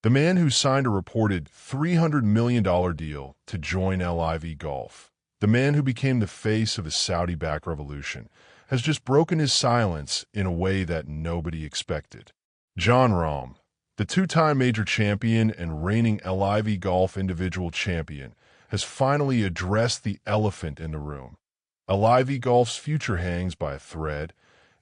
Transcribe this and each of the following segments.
The man who signed a reported $300 million deal to join LIV Golf, the man who became the face of a Saudi-backed revolution, has just broken his silence in a way that nobody expected. Jon Rahm, the two-time major champion and reigning LIV Golf individual champion, has finally addressed the elephant in the room. LIV Golf's future hangs by a thread,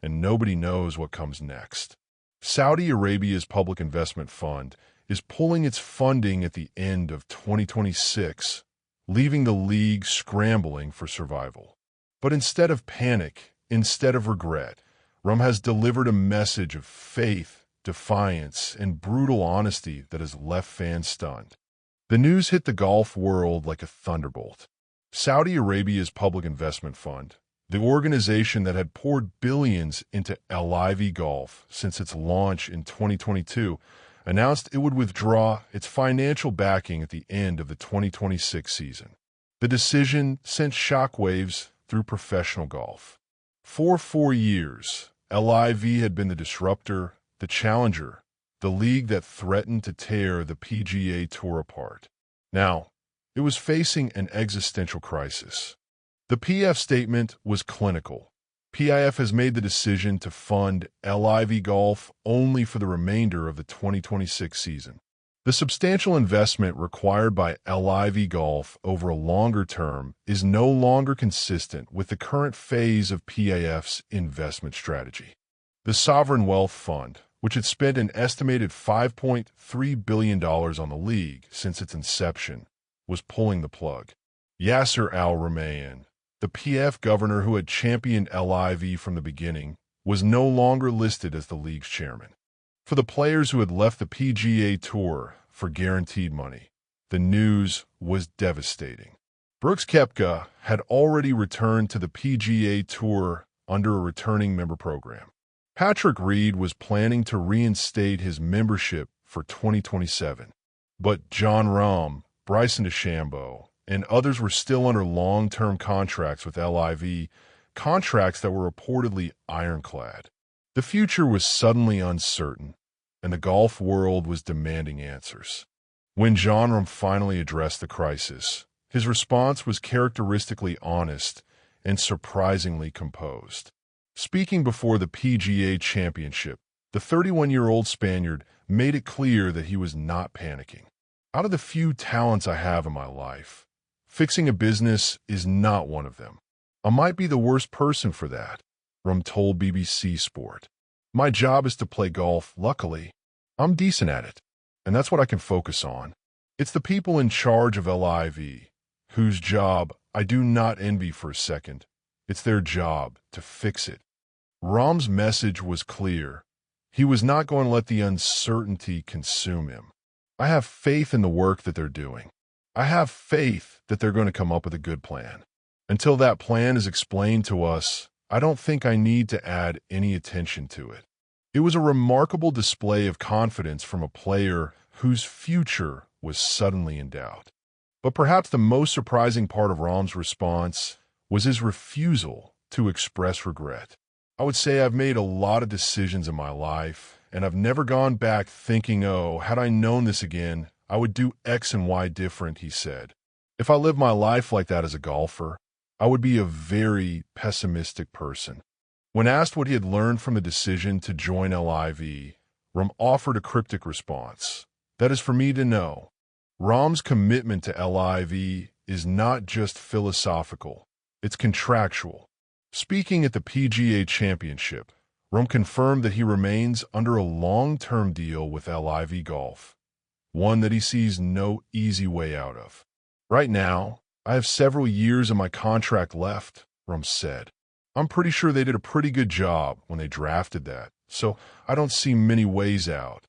and nobody knows what comes next. Saudi Arabia's public investment fund is pulling its funding at the end of 2026, leaving the league scrambling for survival. But instead of panic, instead of regret, Rahm has delivered a message of faith, defiance, and brutal honesty that has left fans stunned. The news hit the golf world like a thunderbolt. Saudi Arabia's public investment fund, the organization that had poured billions into LIV Golf since its launch in 2022, announced it would withdraw its financial backing at the end of the 2026 season. The decision sent shockwaves through professional golf. For 4 years, LIV had been the disruptor, the challenger, the league that threatened to tear the PGA Tour apart. Now, it was facing an existential crisis. The PF statement was clinical. PIF has made the decision to fund LIV Golf only for the remainder of the 2026 season. The substantial investment required by LIV Golf over a longer term is no longer consistent with the current phase of PIF's investment strategy. The Sovereign Wealth Fund, which had spent an estimated $5.3 billion on the league since its inception, was pulling the plug. Yasser Al-Rumayyan, the PF governor who had championed LIV from the beginning, was no longer listed as the league's chairman. For the players who had left the PGA Tour for guaranteed money, the news was devastating. Brooks Koepka had already returned to the PGA Tour under a returning member program. Patrick Reed was planning to reinstate his membership for 2027. But Jon Rahm, Bryson DeChambeau, and others were still under long-term contracts with LIV, contracts that were reportedly ironclad. The future was suddenly uncertain, and the golf world was demanding answers. When Jon Rahm finally addressed the crisis, his response was characteristically honest and surprisingly composed. Speaking before the PGA Championship, the 31-year-old Spaniard made it clear that he was not panicking. Out of the few talents I have in my life, fixing a business is not one of them. I might be the worst person for that, Rahm told BBC Sport. My job is to play golf. Luckily, I'm decent at it, and that's what I can focus on. It's the people in charge of LIV, whose job I do not envy for a second. It's their job to fix it. Rahm's message was clear. He was not going to let the uncertainty consume him. I have faith in the work that they're doing. I have faith that they're going to come up with a good plan. Until that plan is explained to us, I don't think I need to add any attention to it. It was a remarkable display of confidence from a player whose future was suddenly in doubt. But perhaps the most surprising part of Rahm's response was his refusal to express regret. I would say I've made a lot of decisions in my life, and I've never gone back thinking, oh, had I known this again, I would do X and Y different, he said. If I lived my life like that as a golfer, I would be a very pessimistic person. When asked what he had learned from the decision to join LIV, Rahm offered a cryptic response. That is for me to know. Rahm's commitment to LIV is not just philosophical, it's contractual. Speaking at the PGA Championship, Rahm confirmed that he remains under a long-term deal with LIV Golf, one that he sees no easy way out of. Right now, I have several years of my contract left, Rahm said. I'm pretty sure they did a pretty good job when they drafted that, so I don't see many ways out.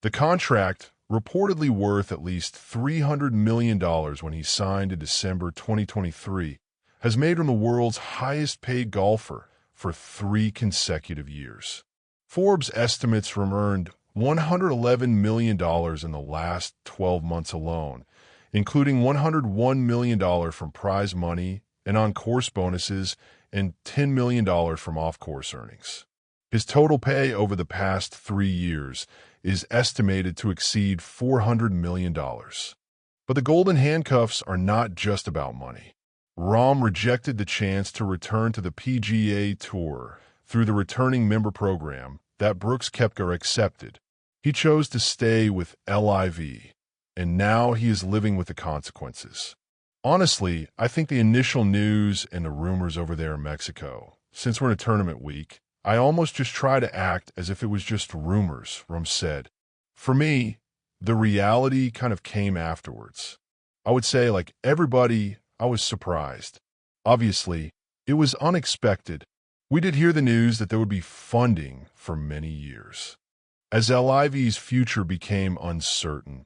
The contract, reportedly worth at least $300 million when he signed in December 2023, has made him the world's highest-paid golfer for 3 consecutive years. Forbes estimates Rahm earned $111 million in the last 12 months alone, including $101 million from prize money and on-course bonuses and $10 million from off-course earnings. His total pay over the past 3 years is estimated to exceed $400 million. But the golden handcuffs are not just about money. Rahm rejected the chance to return to the PGA Tour through the returning member program that Brooks Koepka accepted. He chose to stay with LIV, and now he is living with the consequences. Honestly, I think the initial news and the rumors over there in Mexico, since we're in a tournament week, I almost just try to act as if it was just rumors, Rahm said. For me, the reality kind of came afterwards. I would say, like everybody, I was surprised. Obviously, it was unexpected. We did hear the news that there would be funding for many years. As LIV's future became uncertain,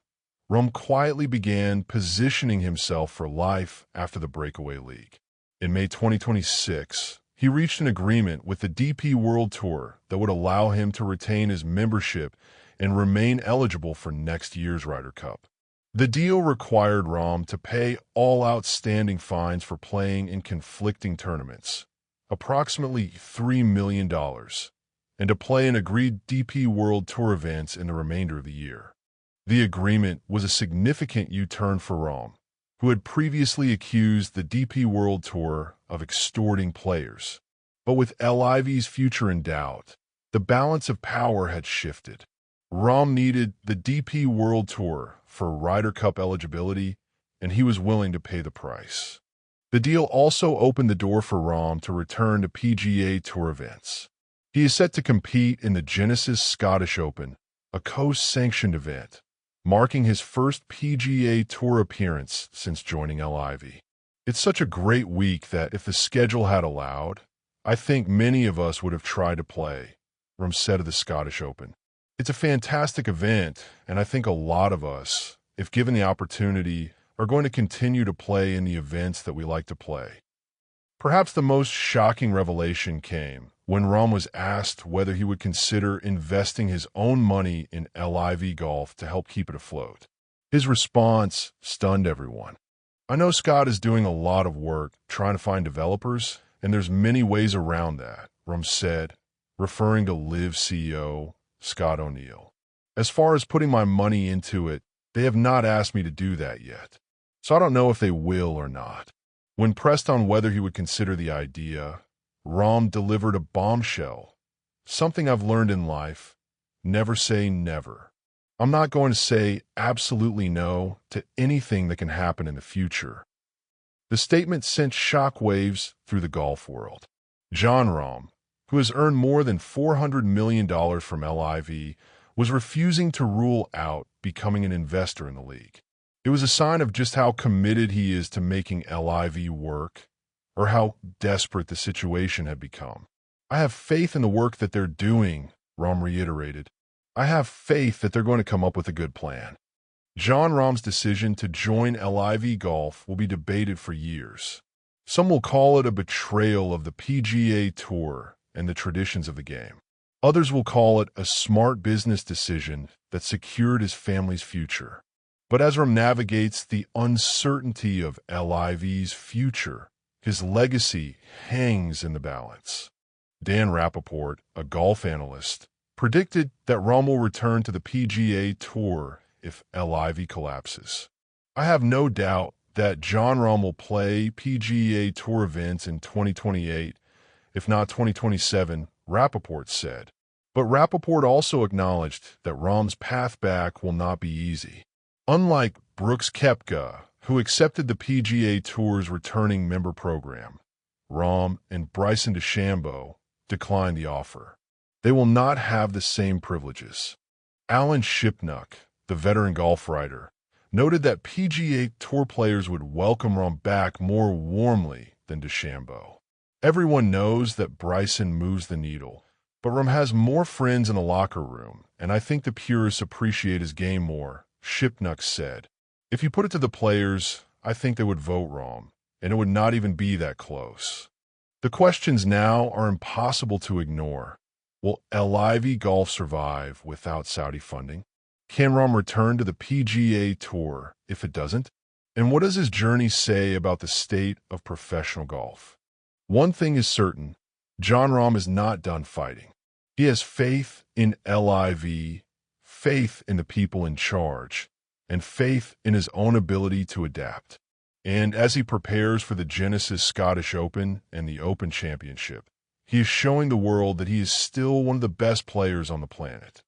Rahm quietly began positioning himself for life after the breakaway league. In May 2026, he reached an agreement with the DP World Tour that would allow him to retain his membership and remain eligible for next year's Ryder Cup. The deal required Rahm to pay all outstanding fines for playing in conflicting tournaments, approximately $3 million, and to play in agreed DP World Tour events in the remainder of the year. The agreement was a significant U-turn for Rahm, who had previously accused the DP World Tour of extorting players. But with LIV's future in doubt, the balance of power had shifted. Rahm needed the DP World Tour for Ryder Cup eligibility, and he was willing to pay the price. The deal also opened the door for Rahm to return to PGA Tour events. He is set to compete in the Genesis Scottish Open, a co-sanctioned event, marking his first PGA Tour appearance since joining LIV. It's such a great week that if the schedule had allowed, I think many of us would have tried to play, Rahm said of the Scottish Open. It's a fantastic event, and I think a lot of us, if given the opportunity, are going to continue to play in the events that we like to play. Perhaps the most shocking revelation came when Rahm was asked whether he would consider investing his own money in LIV Golf to help keep it afloat. His response stunned everyone. I know Scott is doing a lot of work trying to find developers, and there's many ways around that, Rahm said, referring to LIV CEO Scott O'Neill. As far as putting my money into it, they have not asked me to do that yet, so I don't know if they will or not. When pressed on whether he would consider the idea, Rahm delivered a bombshell. Something I've learned in life: never say never. I'm not going to say absolutely no to anything that can happen in the future. The statement sent shockwaves through the golf world. Jon Rahm, who has earned more than $400 million from LIV, was refusing to rule out becoming an investor in the league. It was a sign of just how committed he is to making LIV work, or how desperate the situation had become. I have faith in the work that they're doing, Rahm reiterated. I have faith that they're going to come up with a good plan. Jon Rahm's decision to join LIV Golf will be debated for years. Some will call it a betrayal of the PGA Tour and the traditions of the game. Others will call it a smart business decision that secured his family's future. But as Rahm navigates the uncertainty of LIV's future, his legacy hangs in the balance. Dan Rappaport, a golf analyst, predicted that Rahm will return to the PGA Tour if LIV collapses. I have no doubt that Jon Rahm will play PGA Tour events in 2028, if not 2027, Rappaport said. But Rappaport also acknowledged that Rahm's path back will not be easy. Unlike Brooks Koepka, who accepted the PGA Tour's returning member program, Rahm and Bryson DeChambeau declined the offer. They will not have the same privileges. Alan Shipnuck, the veteran golf writer, noted that PGA Tour players would welcome Rahm back more warmly than DeChambeau. Everyone knows that Bryson moves the needle, but Rahm has more friends in the locker room, and I think the purists appreciate his game more, Shipnuck said. If you put it to the players, I think they would vote Rahm, and it would not even be that close. The questions now are impossible to ignore. Will LIV Golf survive without Saudi funding? Can Rahm return to the PGA Tour if it doesn't? And what does his journey say about the state of professional golf? One thing is certain: Jon Rahm is not done fighting. He has faith in LIV, faith in the people in charge, and faith in his own ability to adapt. And as he prepares for the Genesis Scottish Open and the Open Championship, he is showing the world that he is still one of the best players on the planet.